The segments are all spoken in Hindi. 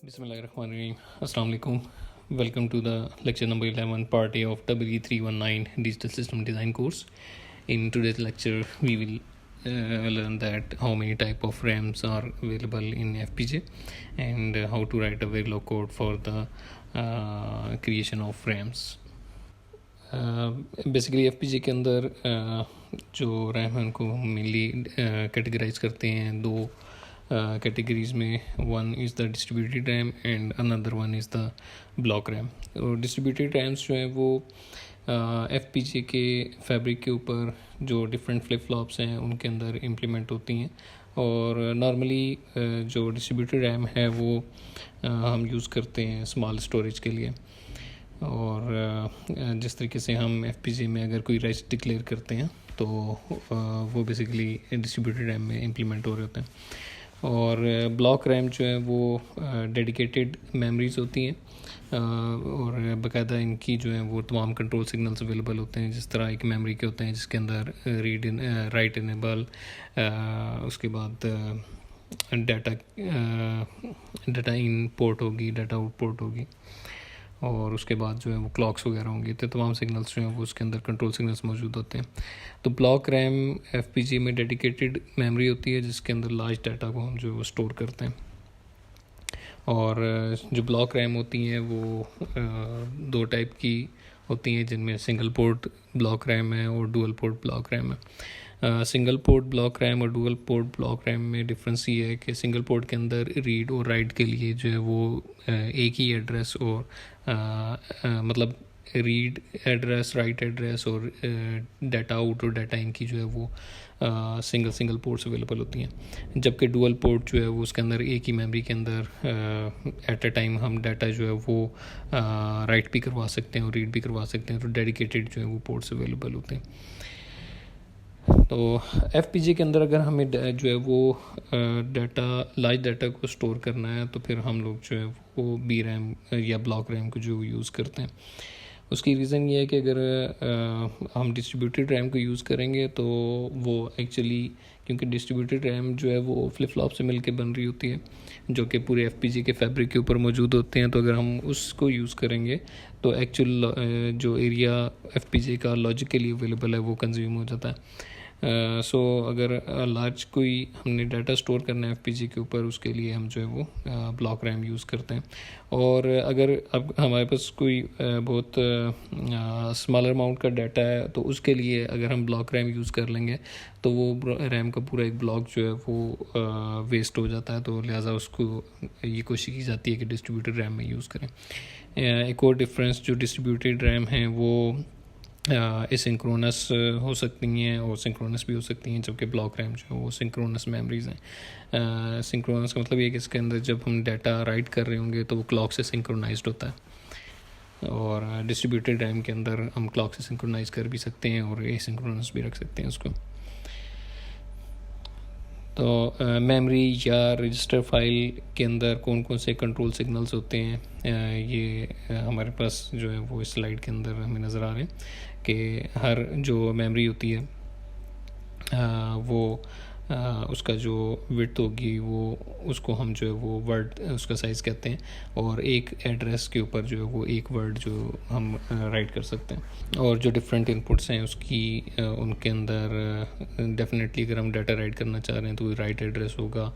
Bismillahirrahmanirrahim. Assalamu alaikum. Welcome to the lecture number 11 part A of WE319 Digital System Design course. In today's lecture, we will learn that how many type of RAMs are available in FPGA and how to write a Verilog code for the creation of RAMs. Basically FPGA के अंदर जो रैम है उनको हम मेनली कैटेगराइज करते हैं दो कैटेगरीज में. One is the distributed RAM and another one is the block RAM. और डिस्ट्रीब्यूटेड रैम्स जो है वो FPGA के फैब्रिक के ऊपर जो डिफरेंट फ्लिप फ्लॉप्स हैं उनके अंदर इम्प्लीमेंट होती हैं. और नॉर्मली जो डिस्ट्रीब्यूटेड रैम है वो हम यूज़ करते हैं स्मॉल स्टोरेज के लिए. और जिस तरीके से हम FPGA में अगर कोई रेस्ट डिक्लेयर करते हैं तो वो बेसिकली डिस्ट्रीब्यूटेड रैम में इम्प्लीमेंट हो रहे होते हैं. और ब्लॉक रैम जो है वो डेडिकेटेड मेमोरीज होती हैं और बाकायदा इनकी जो है वो तमाम कंट्रोल सिग्नल्स अवेलेबल होते हैं. जिस तरह एक मेमोरी के होते हैं जिसके अंदर राइट इनेबल, उसके बाद डाटा इन पोर्ट होगी, डाटा आउट पोर्ट होगी और उसके बाद जो है वो क्लॉक्स वगैरह होंगी. तो तमाम सिग्नल्स जो हैं वो उसके अंदर कंट्रोल सिग्नल्स मौजूद होते हैं. तो ब्लॉक रैम FPGA में डेडिकेटेड मेमोरी होती है जिसके अंदर लार्ज डाटा को हम जो स्टोर करते हैं. और जो ब्लॉक रैम होती हैं वो दो टाइप की होती हैं जिनमें सिंगल पोर्ट ब्लॉक रैम है और डुअल पोर्ट ब्लॉक रैम है. सिंगल पोर्ट ब्लॉक रैम और डुअल पोर्ट ब्लॉक रैम में डिफरेंस ये है कि सिंगल पोर्ट के अंदर रीड और राइट के लिए जो है वो एक ही एड्रेस और मतलब रीड एड्रेस, राइट एड्रेस और डाटा आउट और डाटा इन की जो है वो सिंगल पोर्ट्स अवेलेबल होती हैं. जबकि डुअल पोर्ट जो है वो उसके अंदर एक ही मेमोरी के अंदर एट अ टाइम हम डाटा जो है वो राइट भी करवा सकते हैं और रीड भी करवा सकते हैं. तो डेडिकेटेड जो है वो पोर्ट्स अवेलेबल होते हैं. तो FPGA के अंदर अगर हमें जो है वो डाटा लार्ज डाटा को स्टोर करना है तो फिर हम लोग जो है वो बी रैम या ब्लॉक रैम को जो यूज़ करते हैं. उसकी रीज़न ये है कि अगर हम डिस्ट्रीब्यूटेड रैम को यूज़ करेंगे तो वो एक्चुअली क्योंकि डिस्ट्रीब्यूटेड रैम जो है वो फ्लिप फ्लॉप से मिलके बन रही होती है जो कि पूरे FPGA के फैब्रिक के ऊपर मौजूद होते हैं. तो अगर हम उसको यूज़ करेंगे तो एक्चुअल जो एरिया FPGA का लॉजिकली अवेलेबल है वो कंज्यूम हो जाता है. सो अगर लार्ज कोई हमने डाटा स्टोर करना है FPGA के ऊपर उसके लिए हम जो है वो ब्लॉक रैम यूज़ करते हैं. और अगर अब हमारे पास कोई बहुत स्मॉलर अमाउंट का डाटा है तो उसके लिए अगर हम ब्लॉक रैम यूज़ कर लेंगे तो वो रैम का पूरा एक ब्लॉक जो है वो वेस्ट हो जाता है. तो लिहाजा उसको ये कोशिश की जाती है कि डिस्ट्रीब्यूटेड रैम में यूज़ करें. एक और डिफरेंस जो डिस्ट्रीब्यूटेड रैम है वो एसिंक्रोनस हो सकती हैं और सिंक्रोनस भी हो सकती हैं जबकि ब्लॉक रैम जो है वो सिंक्रोनस मेमोरीज़ हैं. सिंक्रोनस का मतलब ये कि इसके अंदर जब हम डाटा राइट कर रहे होंगे तो वो क्लॉक से सिंक्रोनाइज्ड होता है. और डिस्ट्रीब्यूटेड रैम के अंदर हम क्लॉक से सिंक्रोनाइज कर भी सकते हैं और एसिंक्रोनस भी रख सकते हैं उसको. तो मेमोरी या रजिस्टर फाइल के अंदर कौन कौन से कंट्रोल सिग्नल्स होते हैं ये हमारे पास जो है वो इस स्लाइड के अंदर हमें नज़र आ रहे हैं कि हर जो मेमोरी होती है वो उसका जो विड्थ होगी वो उसको हम जो है वो वर्ड उसका साइज़ कहते हैं. और एक एड्रेस के ऊपर जो है वो एक वर्ड जो हम राइट कर सकते हैं. और जो डिफरेंट इनपुट्स हैं उसकी उनके अंदर डेफिनेटली अगर हम डाटा राइट करना चाह रहे हैं तो राइट एड्रेस होगा.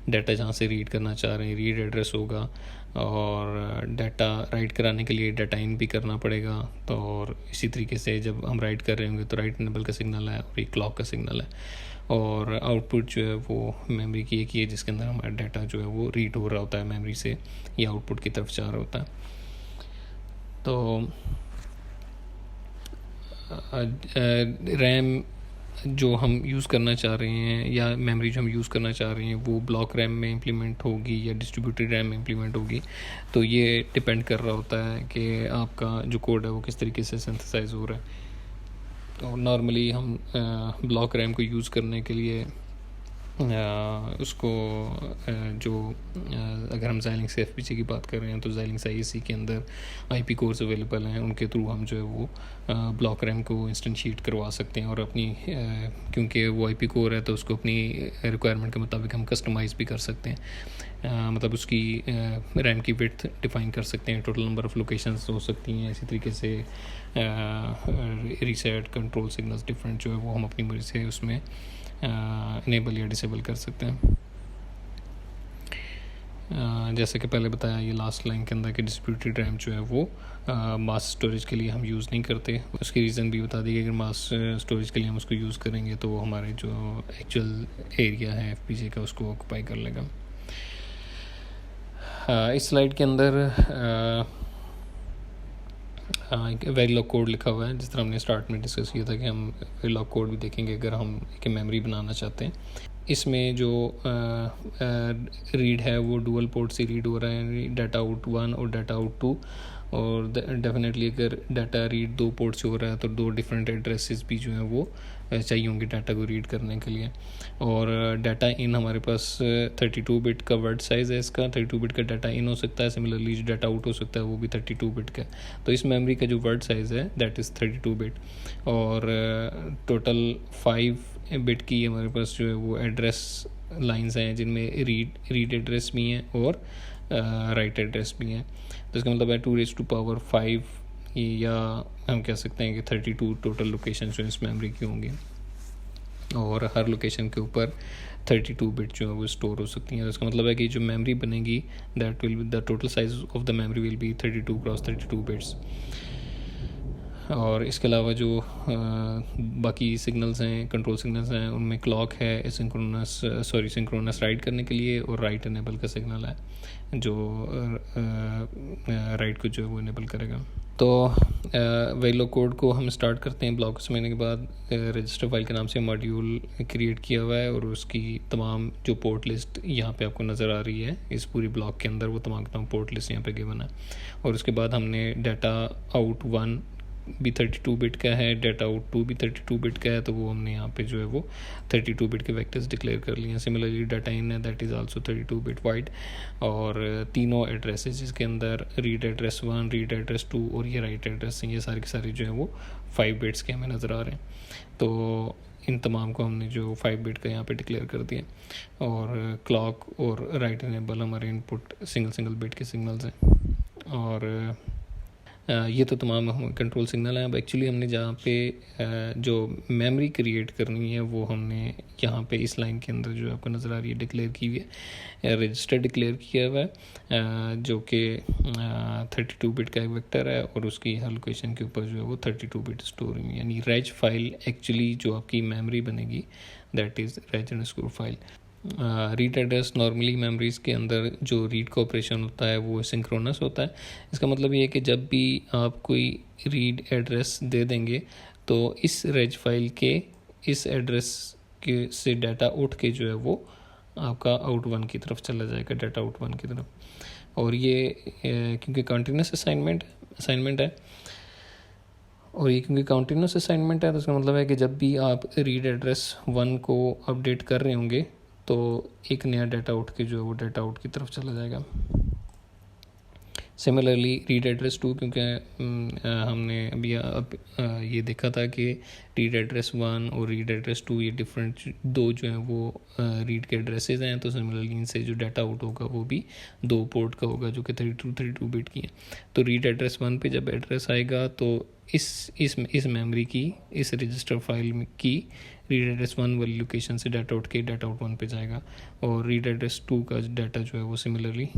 डाटा जहाँ से रीड करना चाह रहे हैं रीड एड्रेस होगा. और डाटा राइट कराने के लिए डाटा इन भी करना पड़ेगा. तो और इसी तरीके से जब हम राइट कर रहे होंगे तो राइट इनेबल का सिग्नल है और एक क्लॉक का सिग्नल है. और आउटपुट जो है वो मेमोरी की एक ही है जिसके अंदर हमारा डाटा जो है वो रीड हो रहा होता है मेमोरी से या आउटपुट की तरफ जा रहा होता है. तो रैम जो हम यूज़ करना चाह रहे हैं या मेमोरी जो हम यूज़ करना चाह रहे हैं वो ब्लॉक रैम में इम्प्लीमेंट होगी या डिस्ट्रीब्यूटेड रैम में इम्प्लीमेंट होगी. तो ये डिपेंड कर रहा होता है कि आपका जो कोड है वो किस तरीके से सिंथेसाइज हो रहा है. और नॉर्मली हम ब्लॉक रैम को यूज़ करने के लिए उसको जो अगर हम Xilinx से FPGA की बात कर रहे हैं तो Xilinx ISC के अंदर IP कोर्स अवेलेबल हैं, उनके थ्रू हम जो है वो ब्लॉक रैम को इंस्टेंशिएट करवा सकते हैं और अपनी क्योंकि वो IP कोर है तो उसको अपनी रिक्वायरमेंट के मुताबिक हम कस्टमाइज़ भी कर सकते हैं, मतलब उसकी रैम की विड्थ डिफ़ाइन कर सकते हैं, टोटल नंबर ऑफ़ लोकेशंस हो सकती हैं, इसी तरीके से रीसेट कंट्रोल सिग्नल्स डिफरेंट जो है वो हम अपनी मर्ज़ी से उसमें इनेबल या डिसेबल कर सकते हैं। जैसे कि पहले बताया ये लास्ट लाइन के अंदर कि डिस्ट्रीब्यूटेड रैम जो है वो मास स्टोरेज के लिए हम यूज़ नहीं करते। उसकी रीज़न भी बता दी कि अगर मास स्टोरेज के लिए हम उसको यूज़ करेंगे तो वो हमारे जो एक्चुअल एरिया है FPGA का उसको ऑक्यूपाई कर लेगा। इस स्लाइड के अंदर एक वेरिलॉग कोड लिखा हुआ है, जिस तरह हमने स्टार्ट में डिस्कस किया था कि हम वेरिलॉग कोड भी देखेंगे अगर हम एक मेमोरी बनाना चाहते हैं। इसमें जो रीड है वो डुअल पोर्ट से रीड हो रहा है, डाटा आउट 1 और डाटा आउट 2, और डेफिनेटली अगर डाटा रीड 2 पोर्ट से हो रहा है तो 2 डिफरेंट एड्रेसेस भी जो हैं वो चाहिए होंगे डाटा को रीड करने के लिए। और डाटा इन हमारे पास 32 बिट का वर्ड साइज़ है, इसका 32 बिट का डाटा इन हो सकता है, सिमिलरली जो डाटा आउट हो सकता है वो भी 32 बिट का। तो इस मेमोरी का जो वर्ड साइज़ है दैट इज़ 32 बिट, और टोटल 5 बिट की हमारे पास जो है वो एड्रेस लाइंस हैं जिनमें रीड एड्रेस भी हैं और राइट एड्रेस भी हैं। तो इसका मतलब है 2⁵5 या हम कह सकते हैं कि 32 टोटल लोकेशन जो इस मेमोरी की होंगी, और हर लोकेशन के ऊपर 32 बिट जो है वो स्टोर हो सकती हैं। तो इसका मतलब है कि जो मेमोरी बनेगी that will be the total size of the memory will be 32x32 bits. और इसके अलावा जो बाकी सिग्नल्स हैं, कंट्रोल सिग्नल्स हैं, उनमें क्लॉक है सिंक्रोनस राइट करने के लिए, और राइट इनेबल का सिग्नल है जो राइट को जो है वो इनेबल करेगा। तो वेरिलॉग कोड को हम स्टार्ट करते हैं। ब्लॉक समझने के बाद रजिस्टर फाइल के नाम से मॉड्यूल क्रिएट किया हुआ है, और उसकी तमाम जो पोर्ट लिस्ट यहाँ पे आपको नज़र आ रही है इस पूरी ब्लॉक के अंदर, वो तमाम पोर्ट लिस्ट यहाँ पे गिवन है। और उसके बाद हमने डाटा आउट 1 भी 32 बिट का है, डाटा आउट 2 भी 32 बिट का है, तो वो हमने यहाँ पे जो है वो 32 बिट के वेक्टर्स डिक्लेयर कर लिए हैं। सिमिलरली डाटा इन है that is also 32 bit wide, और तीनों एड्रेसेस जिसके अंदर रीड एड्रेस 1, रीड एड्रेस 2 और ये राइट एड्रेस हैं, ये सारे के सारे जो है वो 5 बिट्स के हमें नज़र आ रहे हैं। तो इन तमाम को हमने जो 5 बिट का यहाँ पे डिक्लेयर कर दिया, और क्लॉक और राइट इनेबल हमारे इनपुट सिंगल बिट के सिग्नल्स हैं। और ये तो तमाम कंट्रोल सिग्नल हैं। अब एक्चुअली हमने जहाँ पे जो मेमोरी क्रिएट करनी है वो हमने यहाँ पे इस लाइन के अंदर जो आपको नज़र आ रही है डिक्लेयर की हुई है, रजिस्टर डिक्लेयर किया हुआ है जो कि 32 बिट का एक वेक्टर है, और उसकी हर लोकेशन के ऊपर जो है वो 32 बिट स्टोर हुई, यानी रेज फाइल एक्चुअली जो आपकी मेमोरी बनेगी that is reg file file. Read address normally memories के अंदर जो रीड का ऑपरेशन होता है वो सिंक्रोनस होता है। इसका मतलब ये है कि जब भी आप कोई रीड एड्रेस दे देंगे तो इस रेज फाइल के इस एड्रेस के से डाटा उठ के जो है वो आपका आउट 1 की तरफ चला जाएगा, डाटा आउट 1 की तरफ। और ये क्योंकि कंटिन्यूस असाइनमेंट है, और ये क्योंकि कंटिन्यूस असाइनमेंट है तो इसका मतलब है कि जब भी आप रीड एड्रेस 1 को अपडेट कर रहे होंगे तो एक नया डाटा आउट के जो है वो डाटा आउट की तरफ चला जाएगा। सिमिलरली रीड एड्रेस 2, क्योंकि हमने अभी ये देखा था कि रीड एड्रेस 1 और रीड एड्रेस 2 ये डिफरेंट दो जो हैं वो रीड के एड्रेसेस हैं, तो सिमिलरली इनसे जो डाटा आउट होगा वो भी 2 पोर्ट का होगा जो कि 32 बिट की है। तो रीड एड्रेस 1 पे जब एड्रेस आएगा तो इस मेमोरी की इस रजिस्टर फाइल की रीड एड्रेस 1 वाली लोकेशन से डाटा उठ के डाटा आउट 1 पे जाएगा, और रीड एड्रेस 2 का डाटा जो है वो सिमिलरली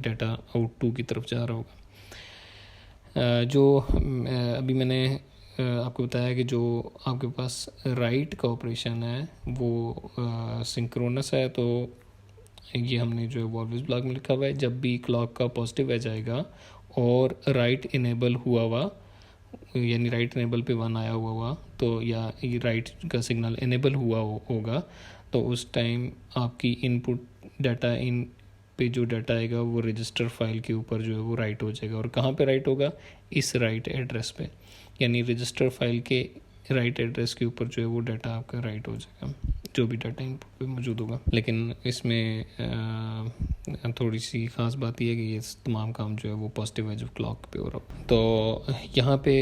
डाटा आउट 2 की तरफ जा रहा होगा। जो अभी मैंने आपको बताया कि जो आपके पास राइट का ऑपरेशन है वो सिंक्रोनस है, तो ये हमने जो है वो ऑलवेज ब्लॉक में लिखा हुआ है। जब भी क्लॉक का पॉजिटिव एज आएगा और राइट इनेबल हुआ यानी राइट इनेबल पे 1 आया हुआ तो या ये राइट का सिग्नल इनेबल हुआ होगा तो उस टाइम आपकी इनपुट डाटा इन पे जो डाटा आएगा वो रजिस्टर फाइल के ऊपर जो है वो राइट हो जाएगा। और कहाँ पे राइट होगा? इस राइट एड्रेस पे, यानी रजिस्टर फाइल के राइट एड्रेस के ऊपर जो है वो डाटा आपका राइट हो जाएगा। जो भी डाटा इनपुट पे मौजूद होगा। लेकिन इसमें थोड़ी सी ख़ास बात यह है कि ये तमाम काम जो है वो पॉजिटिव एज ऑफ क्लॉक पे हो रहा है। तो यहाँ पे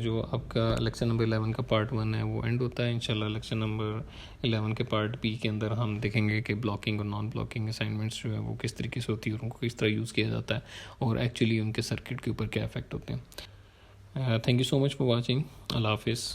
जो आपका लेक्चर नंबर 11 का पार्ट 1 है वो एंड होता है। इंशाल्लाह लेक्चर नंबर 11 के पार्ट बी के अंदर हम देखेंगे कि ब्लॉकिंग और नॉन ब्लॉकिंग असाइनमेंट्स जो है वो किस तरीके से होती है और उनको किस तरह यूज़ किया जाता है और एक्चुअली उनके सर्किट के ऊपर क्या इफेक्ट होते हैं। Thank you so much for watching. अल्लाह हाफिज़।